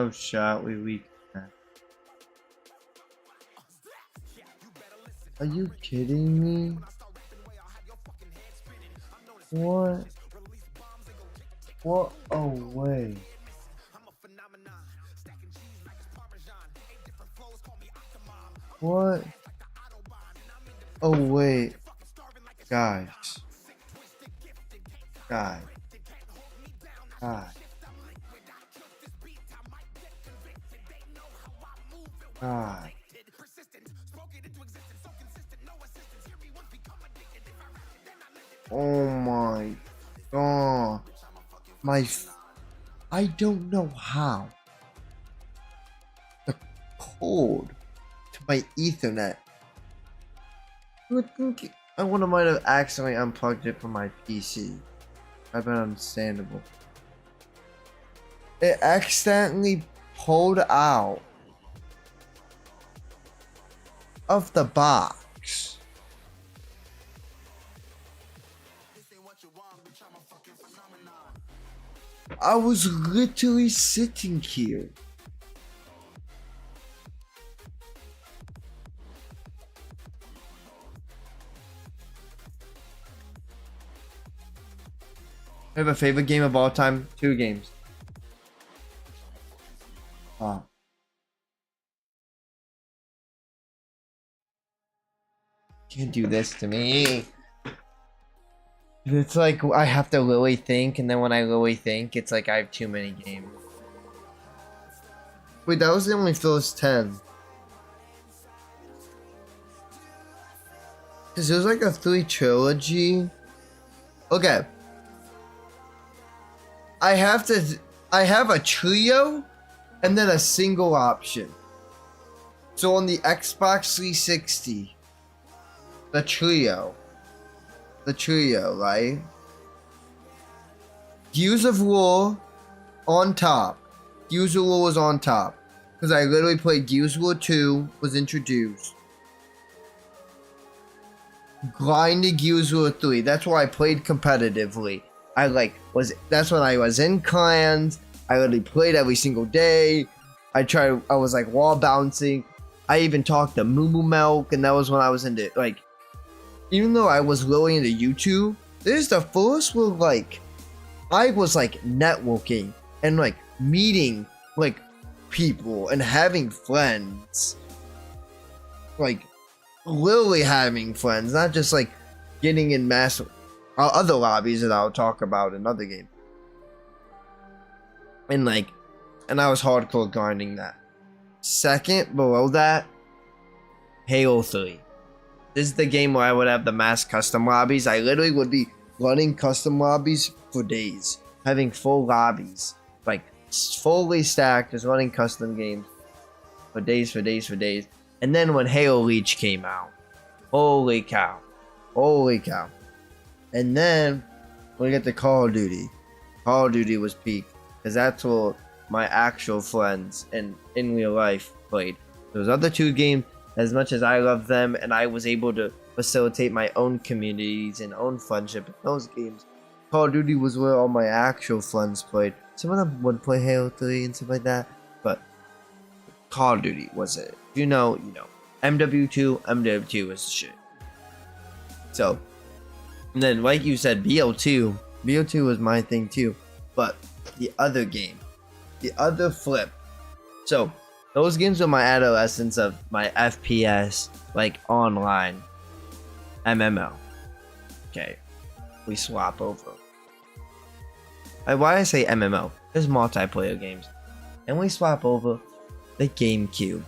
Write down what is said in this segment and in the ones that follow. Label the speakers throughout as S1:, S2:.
S1: No shot. We. Are you kidding me? What? What? Oh wait. What? Oh wait. Guys. Guys. Guys. God. Oh my god. I don't know how. The code to my Ethernet. You would think I might have accidentally unplugged it from my PC. I've been understandable. It accidentally pulled out of the box. I was literally sitting here. I have a favorite game of all time. 2 games. Can't do this to me. It's like I have to really think, and then when I really think, it's like I have too many games. Wait, that was the only first 10. Cause there's like a 3 trilogy. Okay. I have a trio and then a single option. So on the Xbox 360, the trio, right? Gears of War on top. Gears of War was on top. Because I literally played Gears of War 2 was introduced. Grinded Gears of War 3. That's why I played competitively. That's when I was in clans. I literally played every single day. I was like wall bouncing. I even talked to Moo Moo Milk, and that was when I was into like, even though I was really into YouTube, this is the first where like I was like networking and like meeting like people and having friends. Like literally having friends, not just like getting in mass other lobbies that I'll talk about in other games. And I was hardcore grinding that. Second below that, Halo 3. This is the game where I would have the mass custom lobbies. I literally would be running custom lobbies for days. Having full lobbies. Like, fully stacked, just running custom games. For days. And then when Halo Reach came out. Holy cow. And then, we get to Call of Duty. Call of Duty was peak. Because that's what my actual friends in real life played. Those other 2 games, as much as I love them and I was able to facilitate my own communities and own friendship in those games, Call of Duty was where all my actual friends played. Some of them would play Halo 3 and stuff like that, but Call of Duty was it. You know. MW2 was the shit. So, and then like you said, BO2 was my thing too, but the other game, the other flip. So those games were my adolescence of my FPS, like online MMO. Okay, we swap over. Why I say MMO? There's multiplayer games, and we swap over the GameCube.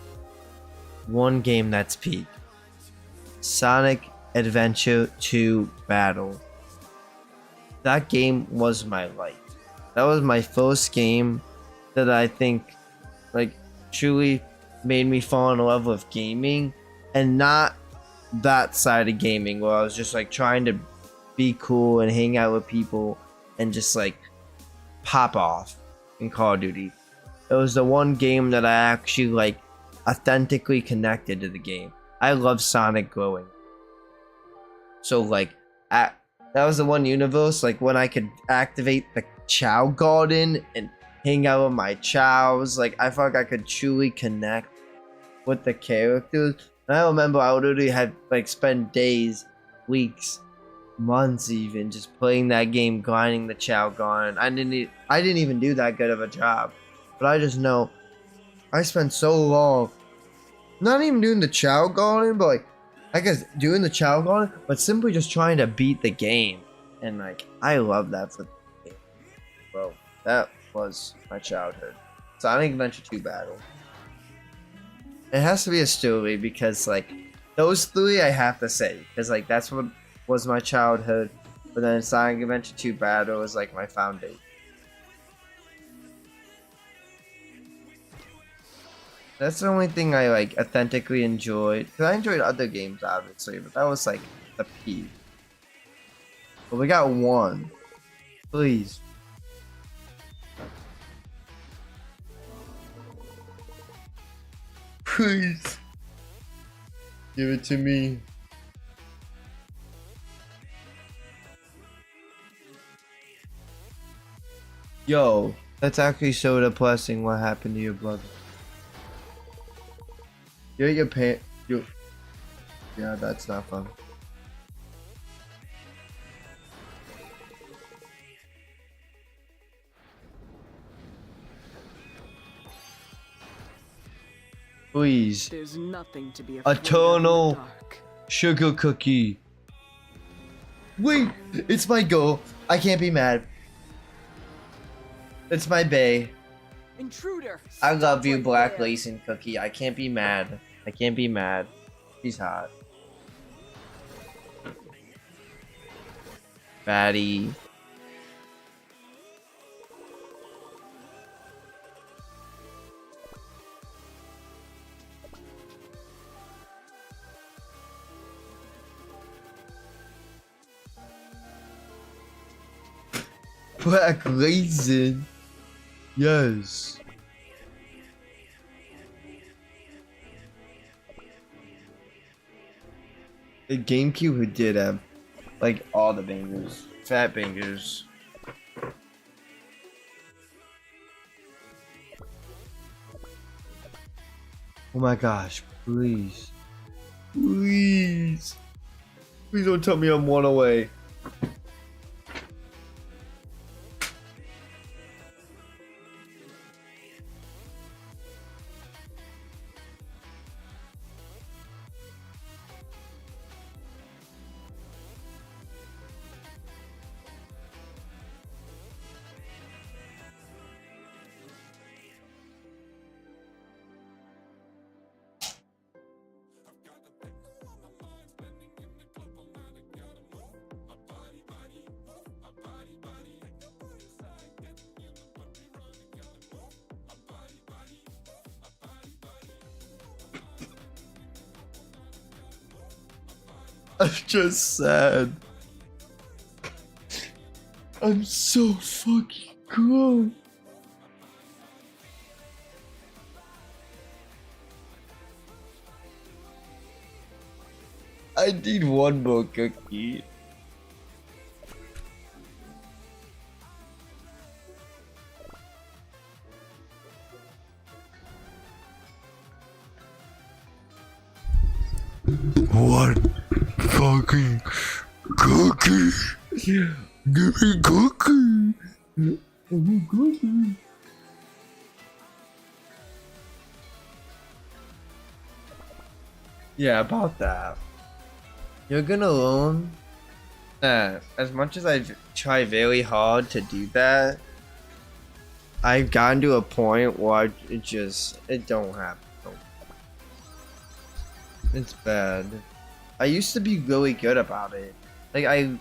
S1: One game that's peak. Sonic Adventure 2 Battle. That game was my life. That was my first game that I think like truly made me fall in love with gaming, and not that side of gaming where I was just like trying to be cool and hang out with people and just like pop off in Call of Duty. It was the one game that I actually like authentically connected to the game. I love Sonic growing. So like that was the one universe like when I could activate the Chow Garden and hang out with my chows. Like I felt like I could truly connect with the characters. And I remember I literally had like spent days, weeks, months even just playing that game, grinding the chow garden. I didn't even do that good of a job, but I just know I spent so long not even doing the chow garden, but like I guess doing the chow garden, but simply just trying to beat the game. And like I love that for the game. Bro, that was my childhood. Sonic Adventure 2 Battle. It has to be a story because like those three I have to say because like that's what was my childhood. But then Sonic Adventure 2 Battle was like my foundation. That's the only thing I like authentically enjoyed. Cause I enjoyed other games obviously, but that was like the peak. But we got one. Please. Please. Give it to me. Yo, that's actually so depressing what happened to your brother. You're your parent. Yeah, that's not fun. Please.
S2: There's nothing to be afraid
S1: Eternal
S2: of in the dark.
S1: sugar cookie. Wait, it's my goal. I can't be mad. It's my bae.
S2: Intruder.
S1: I love
S2: stop
S1: you,
S2: right
S1: Black
S2: there.
S1: Lace and Cookie. I can't be mad. I can't be mad. She's hot. Fatty. Black Raisin. Yes. The GameCube who did have like all the bangers. Fat bangers. Oh my gosh, please. Please. Please don't tell me I'm one away. I'm just sad. I'm so fucking grown. I need one more cookie. One fucking cookie. Give me cookie. Give me cookie. Yeah, about that. You're gonna learn that as much as I try very hard to do that, I've gotten to a point where it don't happen. It's bad. I used to be really good about it. Like I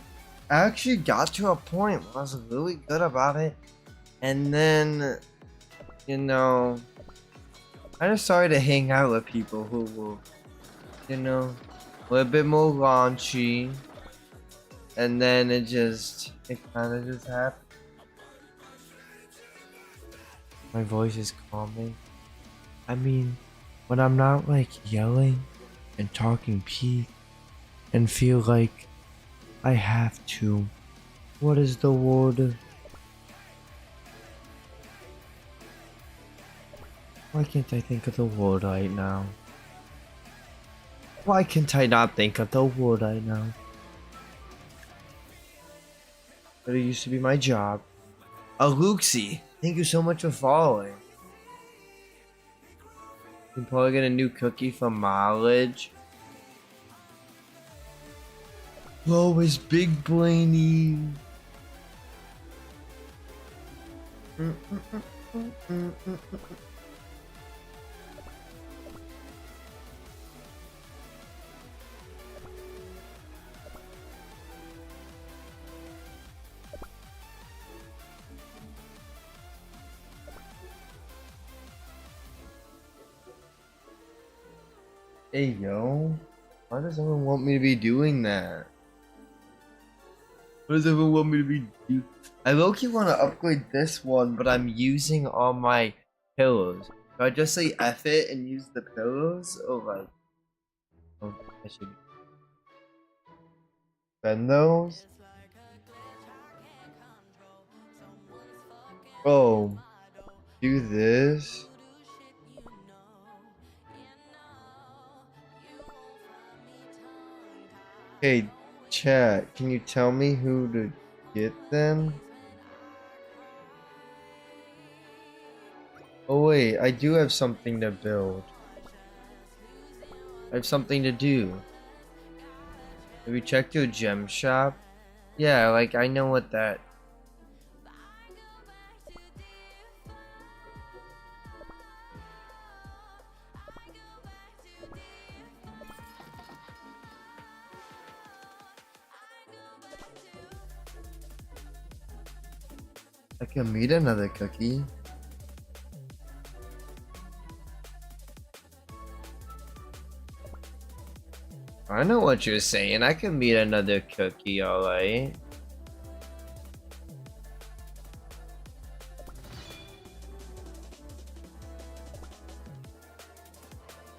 S1: actually got to a point where I was really good about it, and then, you know, I just started to hang out with people who were, you know, a little bit more raunchy, and then it kind of just happened. My voice is calming. I mean, when I'm not like yelling and talking peak and feel like I have to. What is the word? Why can't I think of the word right now? Why can't I not think of the word right now? But it used to be my job. Aluxi, thank you so much for following. You can probably get a new cookie from Mileage. Whoa, it's Big Brainy. Hey yo, why does everyone want me to be doing that? What does everyone want me to be doing? I low-key want to upgrade this one, but I'm using all my pillows. Do I just say F it and use the pillows? Or like, oh, I should spend those? Oh, do this? Hey, chat, can you tell me who to get then? Oh wait, I do have something to build. I have something to do. Have you checked your gem shop? Yeah, like I know what that. I can meet another cookie. I know what you're saying. I can meet another cookie, alright.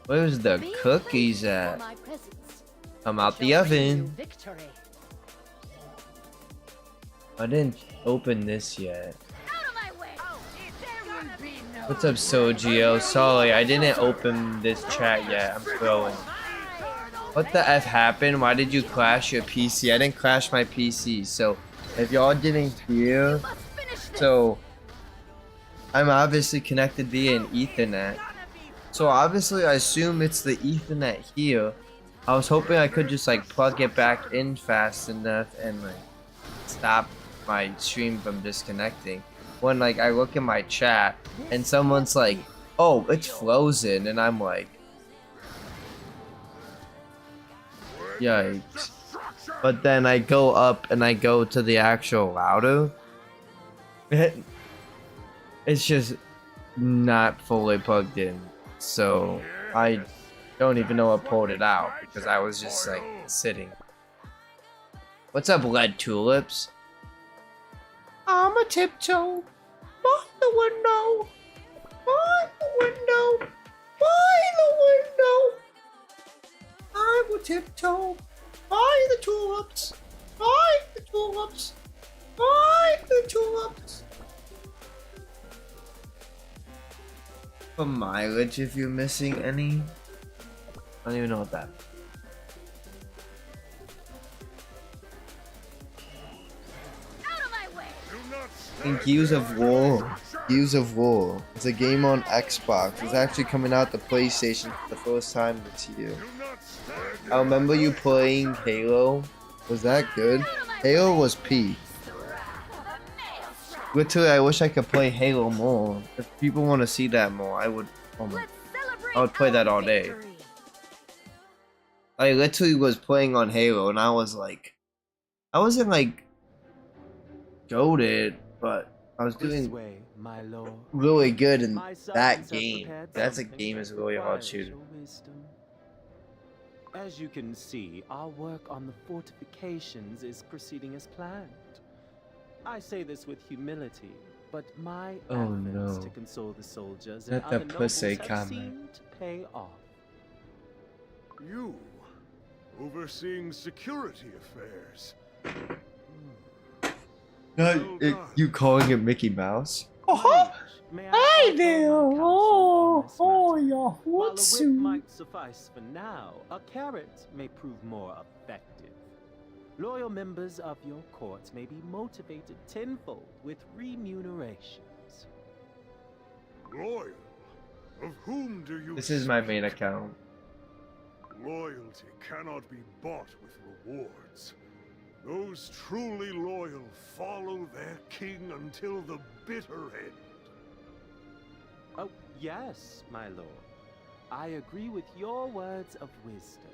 S1: Where's the cookies at? Come out the oven. I didn't open this yet. What's up, Sojio? Sorry, I didn't open this chat yet. I'm throwing. What the F happened? Why did you crash your PC? I didn't crash my PC. So, if y'all didn't hear, so I'm obviously connected via an Ethernet. So obviously, I assume it's the Ethernet here. I was hoping I could just like plug it back in fast enough and like stop my stream from disconnecting. When like I look in my chat and someone's like, "Oh, it's frozen," and I'm like, yikes. But then I go up and I go to the actual router. It's just not fully plugged in. So I don't even know what pulled it out because I was just like sitting. What's up, Lead Tulips? I'm a tiptoe. By the window. By the window. By the window. I will tiptoe. By the tulips. By the tulips. By the tulips. For mileage, if you're missing any. I don't even know what that is. In Gears of War. Gears of War. It's a game on Xbox. It's actually coming out to PlayStation for the first time this year. I remember you playing Halo. Was that good? Halo was peak. Literally, I wish I could play Halo more. If people want to see that more, I would. Oh my, I would play that all day. I literally was playing on Halo, and I was like, I wasn't like goated, but I was doing really good in that game. That's a game is really hard shooter.
S3: As you can see, our work on the fortifications is proceeding as planned. I say this with humility, but my efforts to console the soldiers and other nobles have seemed to pay off.
S4: You, overseeing security affairs.
S1: You calling it Mickey Mouse? Uh-huh.
S3: May
S5: Hi
S3: I
S5: there!
S3: offer my counsel on this
S5: Oh,
S3: matter?
S5: your
S3: While a whip
S5: hootsuite.
S3: might suffice for now, a carrot may prove more effective. Loyal members of your courts may be motivated tenfold with remunerations.
S4: Loyal? Of whom do you
S1: This is my
S4: speak?
S1: main account.
S4: Loyalty cannot be bought with rewards. Those truly loyal follow their king until the bitter end.
S3: Oh, yes, my lord. I agree with your words of wisdom.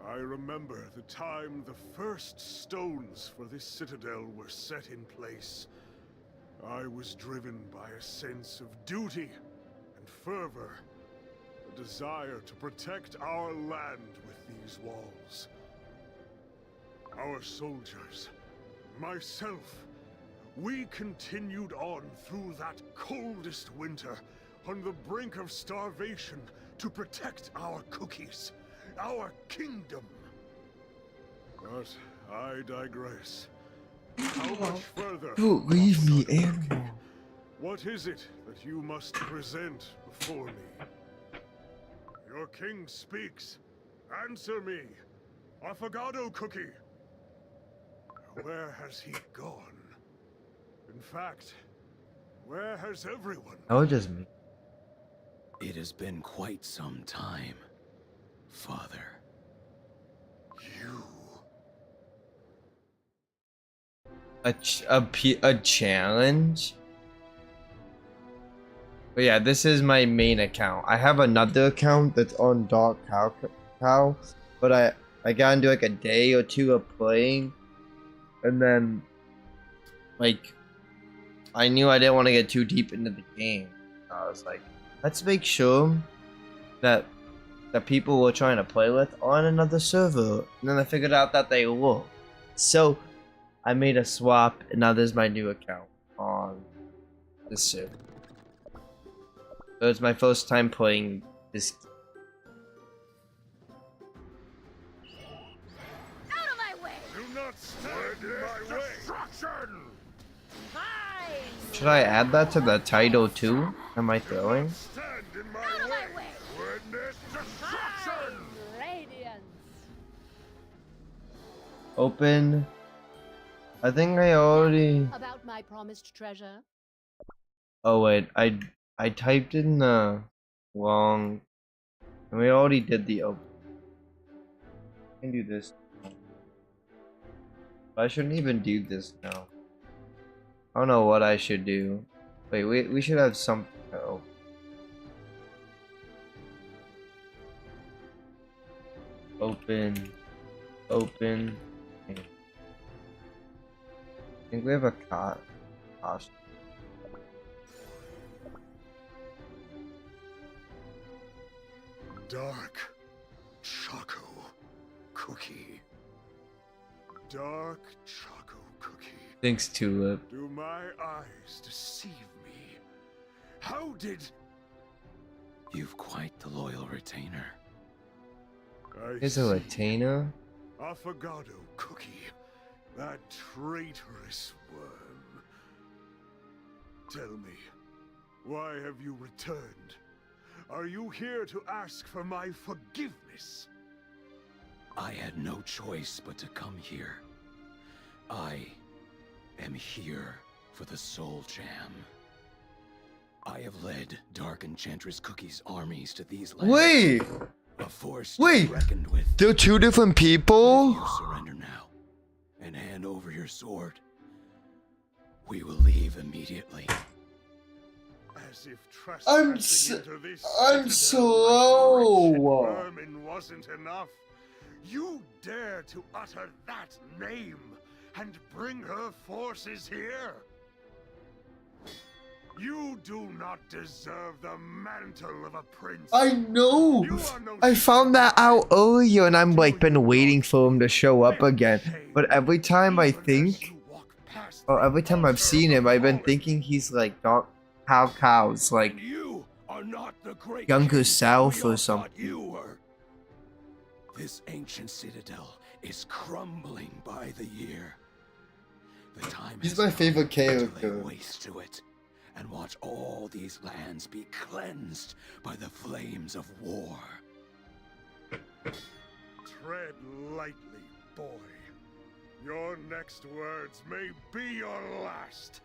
S4: I remember the time the first stones for this citadel were set in place. I was driven by a sense of duty and fervor, a desire to protect our land with these walls. Our soldiers, myself, we continued on through that coldest winter, on the brink of starvation, to protect our cookies, our kingdom. But I digress. How much further?
S1: Don't leave me,
S4: Cookie?
S1: animal.
S4: What is it that you must present before me? Your king speaks. Answer me. Affogato Cookie. Where has he gone? In fact, where has everyone
S1: That was just me.
S6: It has been quite some time, Father.
S4: You.
S1: A challenge? But yeah, this is my main account. I have another account that's on Dark Cow, but I got into like a day or two of playing, and then like I knew I didn't want to get too deep into the game. I was like, let's make sure that the people we're trying to play with are on another server, and then I figured out that they were. So I made a swap, and now there's my new account on this server. So it's my first time playing this.
S7: Out of my way!
S4: Do not stand in my way. Destruction!
S7: Hi!
S1: Should I add that to the title too? Am I throwing?
S4: Stand in
S7: Out
S4: my
S7: of
S4: way.
S7: my way!
S4: Witness
S7: Hi!
S4: destruction!
S7: Radiance!
S1: Open. I think I already.
S7: About my promised treasure?
S1: Oh wait, I typed in the wrong. And we already did the open. I can do this. I shouldn't even do this now. I don't know what I should do. Wait, we should have something. Oh. Open. Open. I think we have a costume.
S4: Dark Choco Cookie. Dark Choco Cookie.
S1: Thanks, Tulip.
S4: Do my eyes deceive me? How did
S6: You've quite the loyal retainer.
S4: I
S1: Here's a
S4: see?
S1: retainer.
S4: Affogato Cookie, that traitorous worm. Tell me, why have you returned? Are you here to ask for my forgiveness?
S6: I had no choice but to come here. I am here for the Soul Jam. I have led Dark Enchantress Cookie's armies to these lands.
S1: Wait!
S6: A force to
S1: Wait!
S6: be reckoned with.
S1: They're two different
S6: If
S1: people?
S6: you surrender now and hand over your sword, we will leave immediately.
S4: As if
S1: I'm
S4: trespassing into this
S1: I'm
S4: citadel like
S1: slow.
S4: wretched vermin wasn't enough. You dare to utter that name and bring her forces here? You do not deserve the mantle of a prince.
S1: I know!
S4: You are no
S1: I found that out earlier and I'm like been waiting for him to show up again. But every time I
S4: Even as
S1: think,
S4: you walk past
S1: or
S4: the
S1: every time I've
S4: altar
S1: seen
S4: of
S1: him, I've been
S4: fallen,
S1: thinking he's like Dark Cows, like
S6: And you are not the great
S1: Younger
S6: king
S1: South
S6: we
S1: or
S6: all
S1: something.
S6: thought you were. This ancient citadel is crumbling by the year. The time
S1: He's
S6: has
S1: my
S6: come
S1: favorite
S6: to lay
S1: character.
S6: waste to it and watch all these lands be cleansed by the flames of war.
S4: Tread lightly, boy. Your next words may be your last.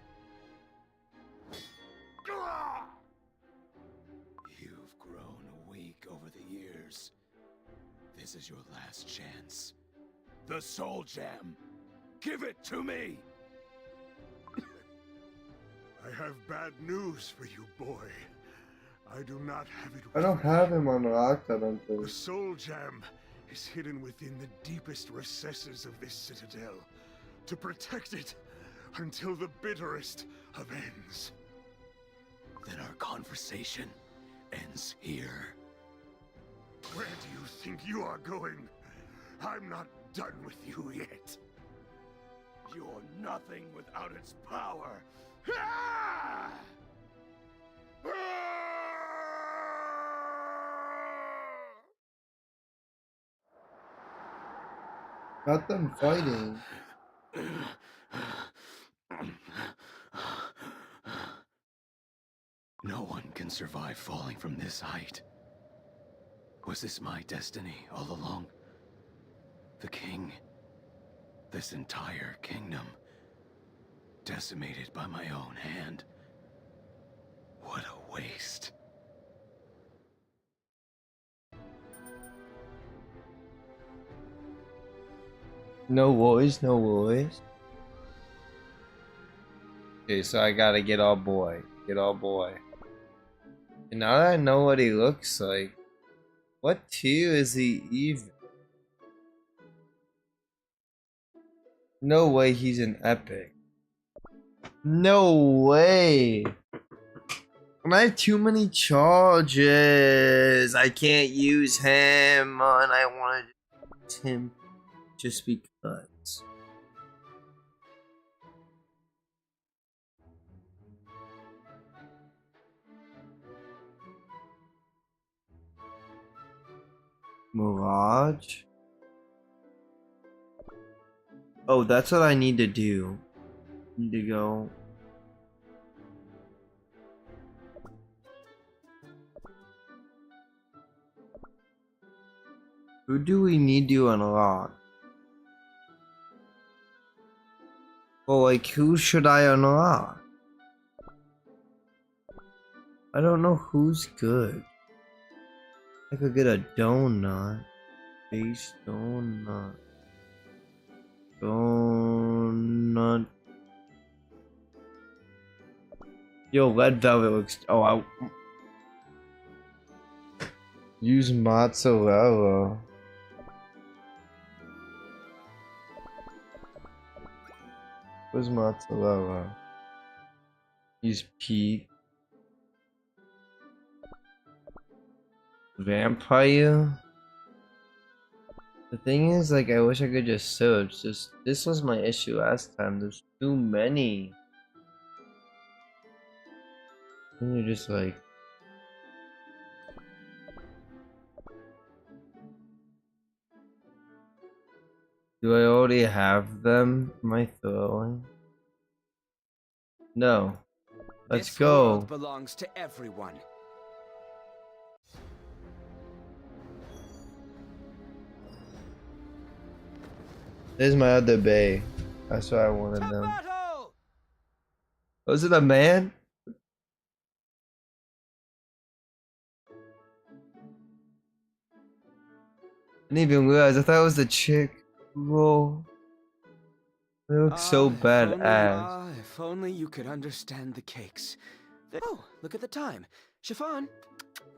S6: You've grown weak over the years. This is your last chance. The Soul Gem. Give it to me!
S4: I have bad news for you, boy. I do not have it with
S1: I don't
S4: me.
S1: have him unlocked, I don't
S4: The
S1: think.
S4: Soul Gem is hidden within the deepest recesses of this citadel, to protect it until the bitterest of ends.
S6: Then our conversation ends here.
S4: Where do you think you are going? I'm not done with you yet.
S6: You're nothing without its power. Ah!
S1: Got them fighting.
S6: No one can survive falling from this height. Was this my destiny all along? The king, this entire kingdom, decimated by my own hand. What a waste.
S1: No worries, no worries. Okay, so I gotta get all boy. Get all boy. And now that I know what he looks like, what tier is he even? No way he's an epic. No way. I have too many charges. I can't use him, and I want to use him just because. Mirage? Oh, that's what I need to do. Need to go. Who do we need to unlock? Well, like, who should I unlock? I don't know who's good. I could get a donut. Base donut. Donut. Yo, red velvet looks. Oh, I. Use mozzarella. Where's mozzarella? Use Pete. Vampire? The thing is, like, I wish I could just search. This was my issue last time. There's too many. And you're just like. Do I already have them? Am I throwing? No. Let's
S5: This
S1: go.
S5: world belongs to everyone.
S1: There's my other bay. That's why I wanted
S5: To
S1: them.
S5: battle!
S1: Was it a man? I didn't even realize. I thought it was the chick. Whoa. They look so badass.
S5: If only you could understand the cakes. Oh, look at the time. Chiffon,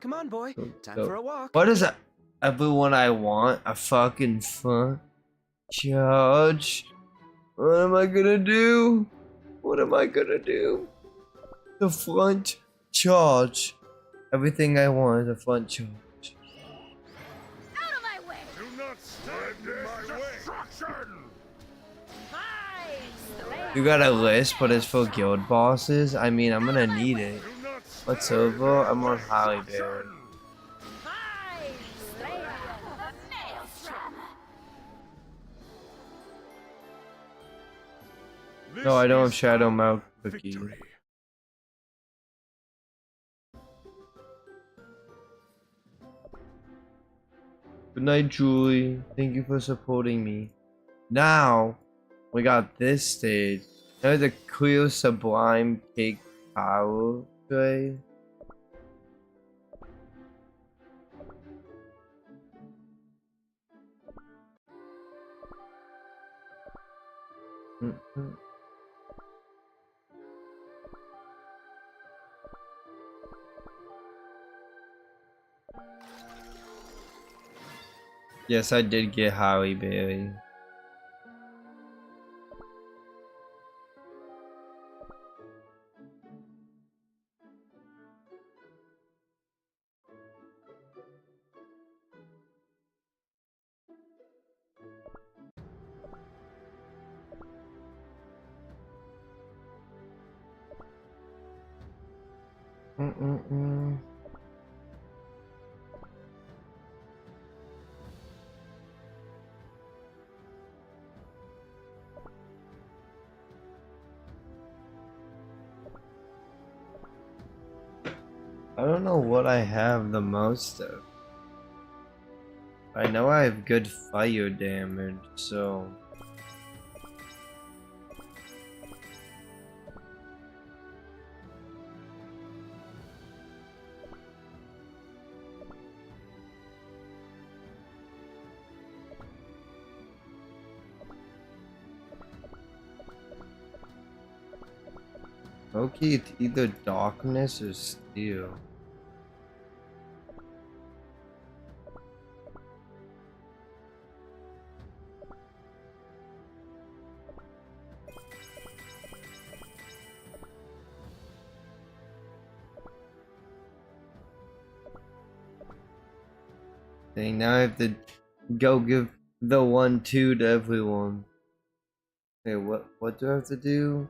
S5: come on, boy. Time for a walk.
S1: What is that? Everyone I want a fucking front charge. What am I gonna do? What am I gonna do? The front charge. Everything I want is a front charge.
S7: Out of my way!
S4: Do not stand in my way.
S7: Hi! Slayer!
S1: You got a list, but it's for guild bosses? I mean, I'm gonna need it.
S4: Do not
S1: What's
S4: stand
S1: over?
S4: in
S1: I'm
S4: my
S1: on Holly Berry.
S4: destruction.
S7: Hi! Slayer! The Maelstrom!
S1: No, I don't have
S4: This is
S1: Shadow
S4: our
S1: Mouth cookie.
S4: victory.
S1: Good night, Julie. Thank you for supporting me. Now, we got this stage. There's a clear sublime cake power tray. Yes, I did get Holly Berry. I don't know what I have the most of. I know I have good fire damage, so... Okay, it's either darkness or steel. Dang, now I have to go give the 1-2 to everyone. Okay, what do I have to do?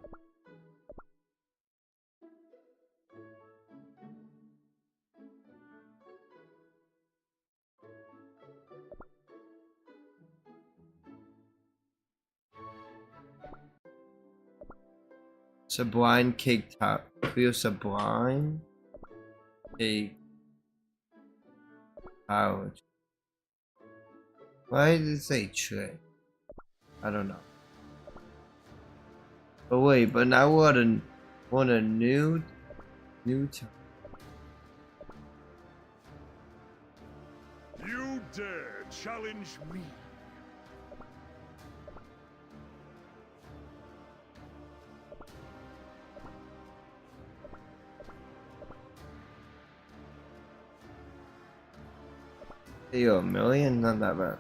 S1: Sublime cake top. Clear sublime cake pouch. Why did it say tray? I don't know. But wait, but now want a new time.
S4: You dare challenge me?
S1: Hey, yo, a million? Not that bad.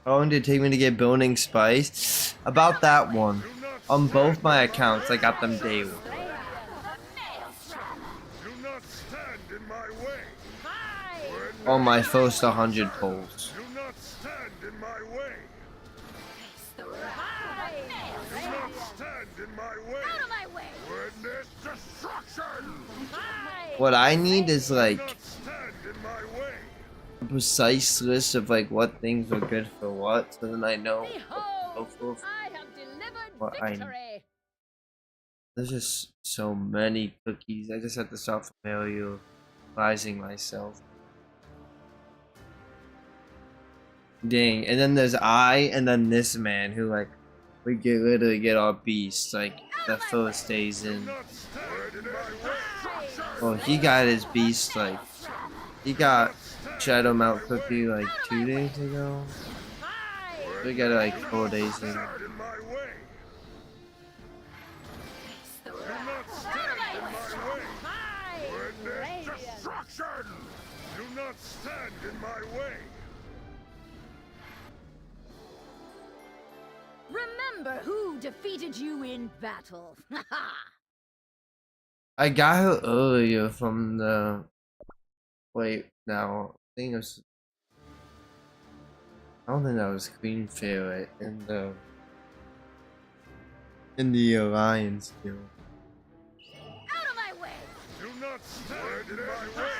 S1: How long did it take me to get Building Spice? About that one. On both my accounts, I got them daily.
S4: Do not stand in my way.
S1: On my first 100 polls.
S4: Do not stand in my way. Do not stand in my way.
S7: Out of my way!
S4: Witness destruction.
S1: What I need is
S4: Do
S1: like
S4: not stand in my way.
S1: a precise list of like what things are good for what, so then I know
S7: Behold,
S1: what
S7: I have delivered
S1: Well, I-
S7: victory!
S1: there's just so many cookies. I just have to start familiarizing myself. Dang, and then there's and then this man who like we literally get our beast like the first days in.
S4: Do not stand in my way.
S1: Well, he got his beast like he got Shadow Mount Cookie like 2 days ago. We got it like 4 days ago.
S4: Stand in my way. Do not stand in my way. Witness destruction. Do not stand in my way.
S7: Remember who defeated you in battle.
S1: I got her earlier from the. Wait, now I think it was. I don't think that was Queen Fairy in the Alliance deal.
S7: Out of my way!
S4: Do not stand in my way.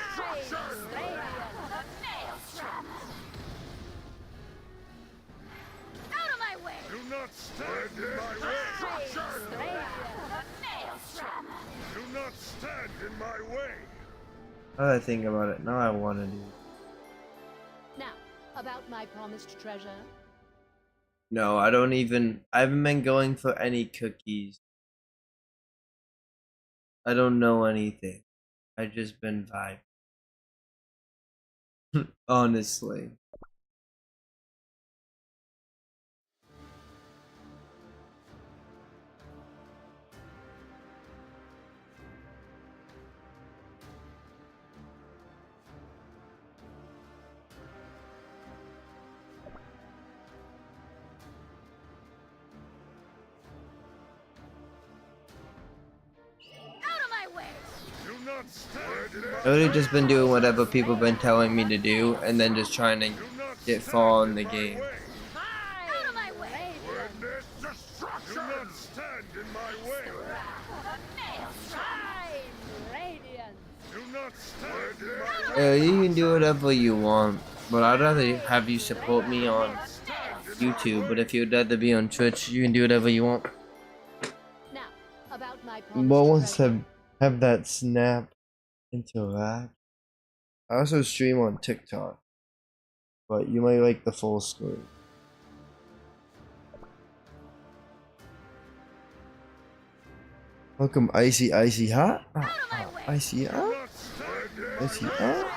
S7: Out of my way!
S4: Do not stand in my way. Do not stand in my way.
S1: Now that I think about it, now I want to do.
S7: Now, about my promised treasure.
S1: No, I don't even. I haven't been going for any cookies. I don't know anything. I just been vibing. Honestly.
S7: Out of my way!
S4: Do not stand in
S1: I've really just been doing whatever people been telling me to do, and then just trying to get far in the game.
S7: Out of my way!
S4: Witness destruction! Do not stand in my way!
S7: Shine, radiance!
S4: Do not stand in my way!
S1: You can do whatever you want, but I'd rather have you support me on YouTube. But if you'd rather be on Twitch, you can do whatever you want.
S7: Now, about my
S1: But
S7: promised
S1: once
S7: treasure.
S1: have that snap interact. I also stream on TikTok, but you might like the full screen. Welcome, icy hot. Icy hot. Icy hot.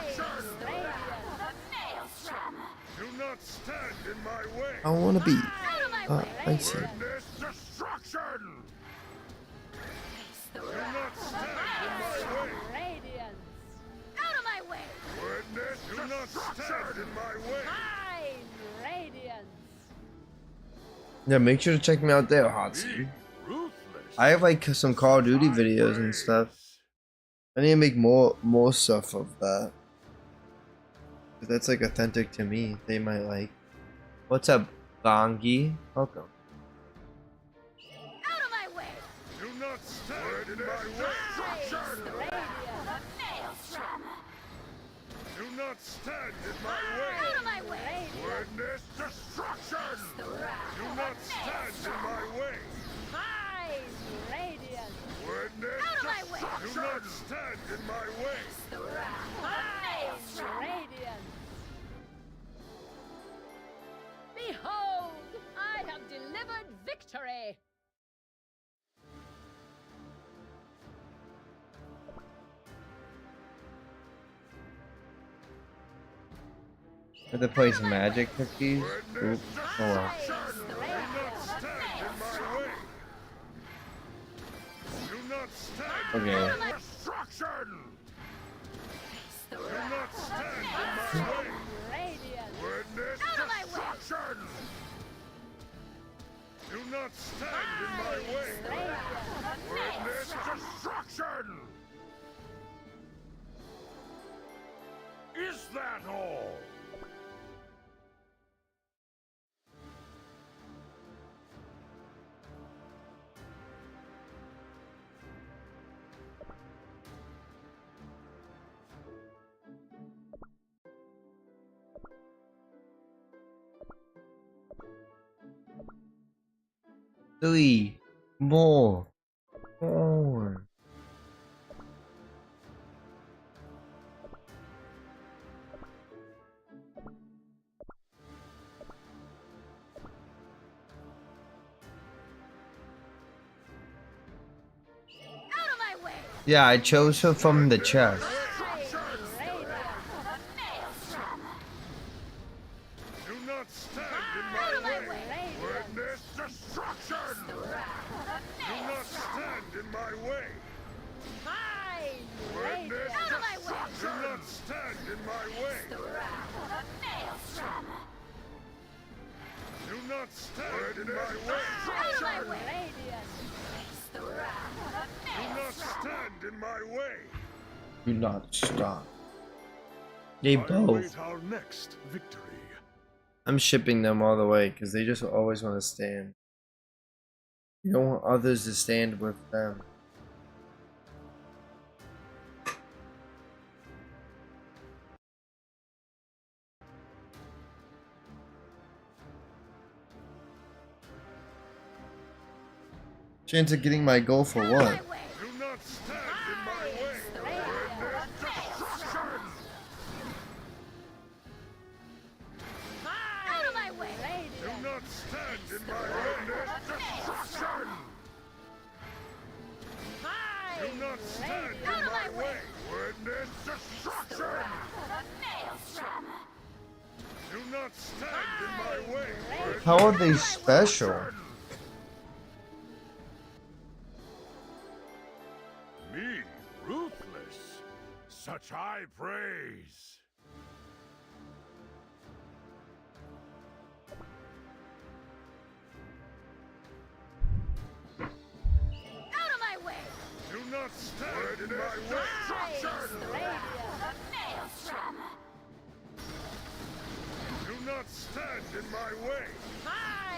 S4: Do not stand in my way!
S1: I want to be icy.
S4: Witness destruction! Do not stand in my way!
S7: Radiance! Out of my way!
S4: Witness do not stand in my way!
S7: Shine, radiance!
S1: Yeah, make sure to check me out there, Hotsie.
S4: Ruthless!
S1: I have like some Call of Duty videos and stuff. I need to make more stuff of that. 'Cause that's like authentic to me. They might like. What's up, Bongi? Welcome.
S7: Out of my way!
S4: Do not stand in my way! Do not stand in my way!
S7: Out of my way!
S4: Witness destruction! Do not stand in my way!
S7: Shine, radiance!
S4: Witness
S7: Out of my way!
S4: do not stand in my way!
S7: Shine, radiance! Behold! I have delivered victory!
S1: Have to play some magic cookies. Oop. Oh well.
S4: Do not stand in my way! Do not stand in
S1: Okay.
S4: my destruction! Do not stand in my way!
S7: Radiance!
S4: Witness
S7: Out of my way.
S4: destruction! Do not stand in my way! Witness destruction! Is that all?
S1: Three more.
S7: Out of my way!
S1: Yeah, I chose her from the chest.
S4: Do not stand in my way! Witness destruction! Do not stand in my way!
S7: Shine,
S4: Witness
S7: radiance! Out of my way!
S4: destruction! Do not stand in my way! Do not stand in my way!
S7: Out of my way! Radiance!
S4: Do not stand in my way!
S1: Do not stop. They
S4: I
S1: both.
S4: await our next victory.
S1: I'm shipping them all the way because they just always want to stand. You don't want others to stand with them. Chance of getting my goal for what?
S4: Do not stand in my way! Witness destruction! in my way. Destruction! Do not stand in my way. Witness destruction! Do not stand in my way.
S1: How are they special?
S4: Me, ruthless. Such high praise.
S7: Out of my way!
S4: Do not stand in my way. Destruction! Do not stand in my way.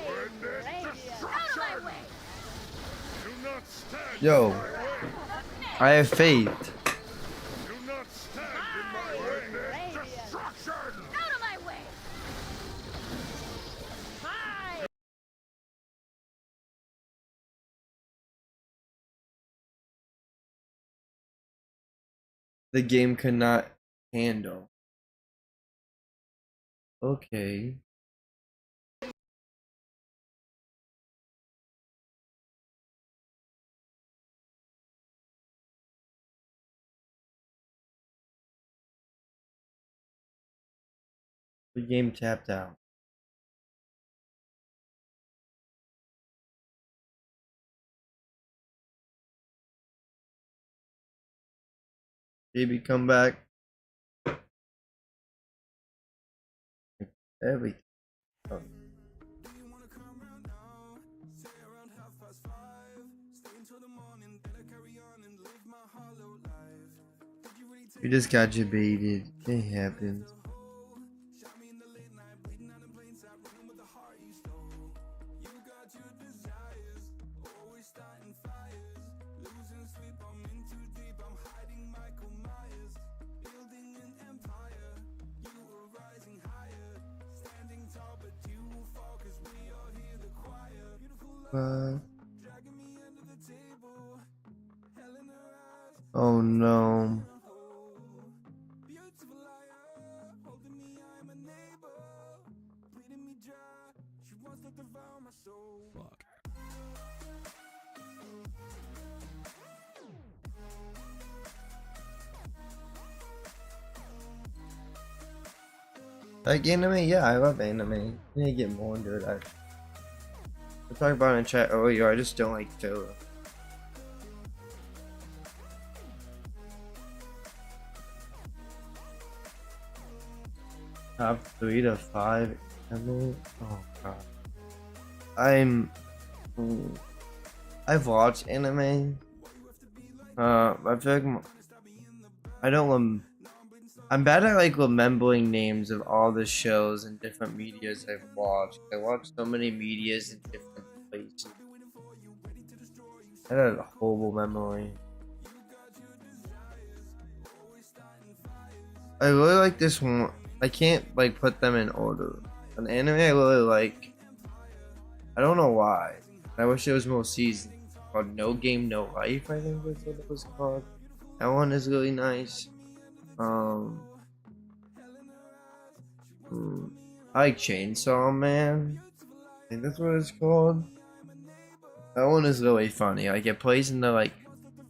S4: Witness destruction!
S7: Out of my way!
S4: Do not stand
S1: Yo.
S4: in my way.
S1: I have faith.
S4: Do not stand in my way. Witness destruction!
S7: Out of my way!
S1: The game could not handle. Okay. The game tapped out. Baby, come back. Everything. Oh. You just got debated. It happens. Oh no.
S6: Fuck.
S1: Like anime? Yeah, I love anime. I need to get more into it. We talked about it in chat earlier. I just don't like filler. Top 3 to 5 anime? Oh god. I've watched anime. I feel like I don't. I'm bad at like remembering names of all the shows and different medias I've watched. I watched so many medias in different places. I had a horrible memory. I really like this one. I can't like put them in order. An anime I really like. I don't know why. I wish there was more seasons. Called No Game No Life, I think was what it was called. That one is really nice. I like Chainsaw Man. I think that's what it's called. That one is really funny. Like it plays into like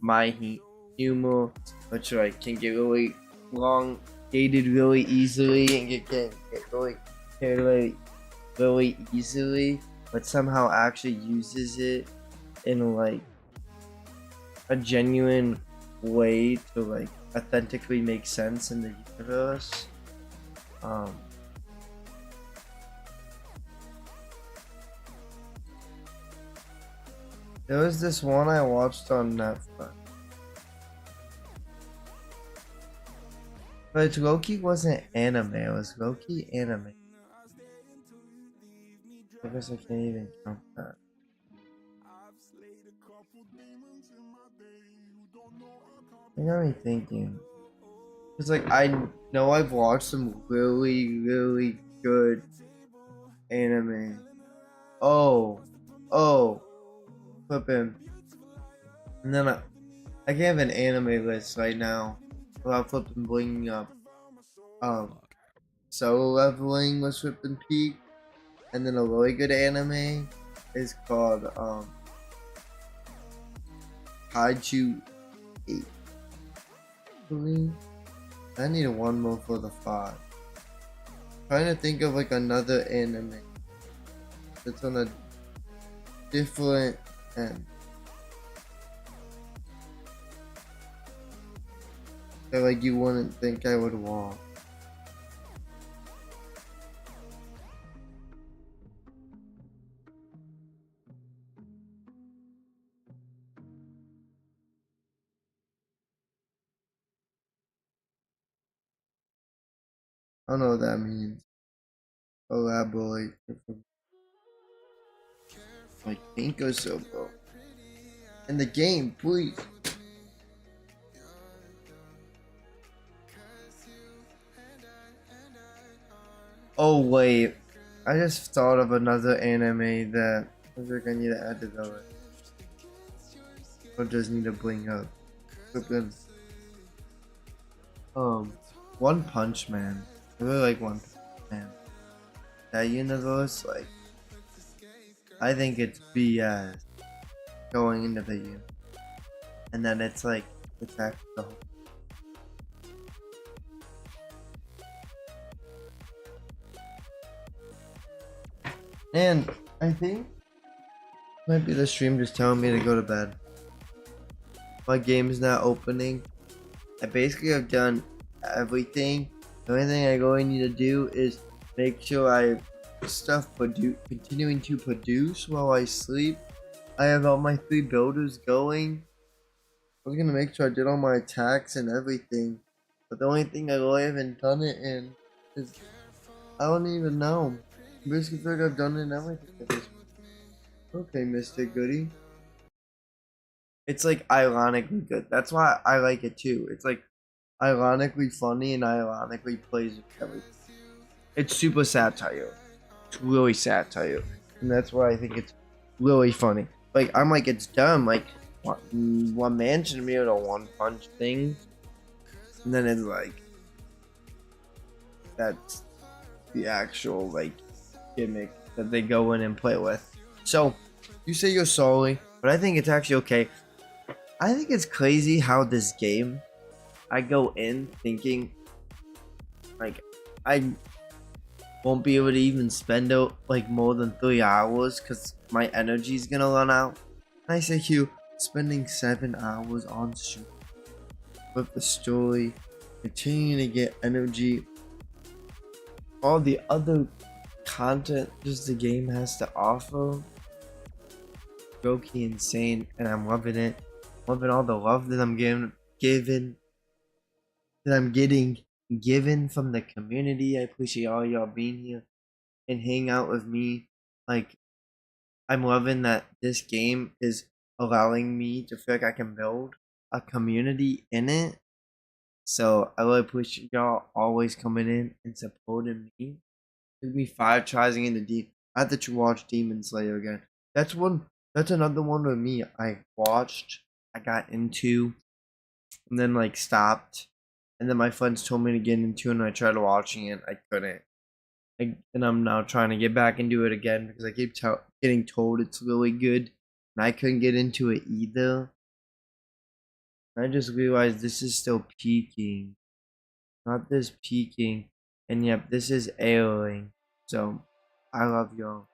S1: my humor, which like can get really elongated really easily and get really carried really easily, but somehow actually uses it in like a genuine way to like authentically make sense in the universe. There was this one I watched on Netflix. But Loki wasn't anime, it was Loki anime. I guess I can't even count that. It got me thinking. It's like I know I've watched some really, really good anime. Oh, flipping. And then I can't have an anime list right now without flipping bringing up Solo Leveling was flipping peak. And then a really good anime is called Kaiju 8. I need one more for the 5. Trying to think of like another anime that's on a different end. That like you wouldn't think I would want. I don't know what that means. Elaborate. Like pink or so, bro. In the game, please. Oh wait, I just thought of another anime that I think I need to add to the list. Or just need to bring up. Flippin'. One Punch Man. I really like One Punch Man. That universe, like, I think it's BS going into the universe. And then it's like, it's actually the whole. And I think might be the stream just telling me to go to bed. My game is not opening. I basically have done everything. The only thing I really need to do is make sure I continuing to produce while I sleep. I have all my 3 builders going. I was gonna make sure I did all my attacks and everything, but the only thing I really haven't done it in is I don't even know. I basically feel like I've done it and everything at this point. Okay, Mr. Goody. It's like ironically good. That's why I like it too. It's like ironically funny and ironically plays with everything. It's super satire. It's really satire. And that's why I think it's really funny. Like, I'm like, it's dumb. Like, one man should be able to one punch things. And then it's like, that's the actual, like, gimmick that they go in and play with. So, you say you're sorry, but I think it's actually okay. I think it's crazy how this game, I go in thinking, like, I won't be able to even spend out like more than 3 hours because my energy is gonna run out. And I say, Hugh, spending 7 hours on stream with the story, continuing to get energy, all the other content just the game has to offer, jokey, insane, and I'm loving it. Loving all the love that I'm getting given from the community. I appreciate all y'all being here and hang out with me. Like, I'm loving that this game is allowing me to feel like I can build a community in it. So I really appreciate y'all always coming in and supporting me. Took me 5 tries into deep. I have to watch Demon Slayer again. That's another one with me. I watched, I got into, and then like stopped. And then my friends told me to get into it and I tried watching it. I couldn't. And I'm now trying to get back into it again because I keep getting told it's really good. And I couldn't get into it either. And I just realized this is still peaking. Not this peaking. And yep, this is airing. So, I love y'all.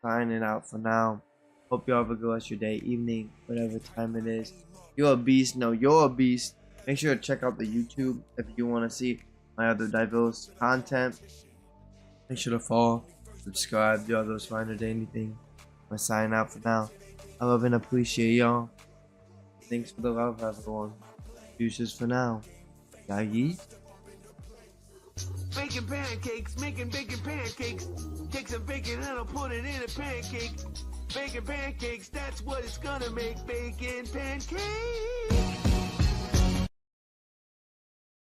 S1: Signing out for now. Hope y'all have a good rest of your day, evening, whatever time it is. You're a beast. No, you're a beast. Make sure to check out the YouTube if you want to see my other diverse content. Make sure to follow, subscribe, do all those fine or anything. I'm signing out for now. I love and appreciate y'all. Thanks for the love, everyone. Deuces for now. Yagi.
S8: Bacon pancakes, making bacon pancakes. Take some bacon and I'll put it in a pancake. Bacon pancakes, that's what it's gonna make. Bacon pancakes.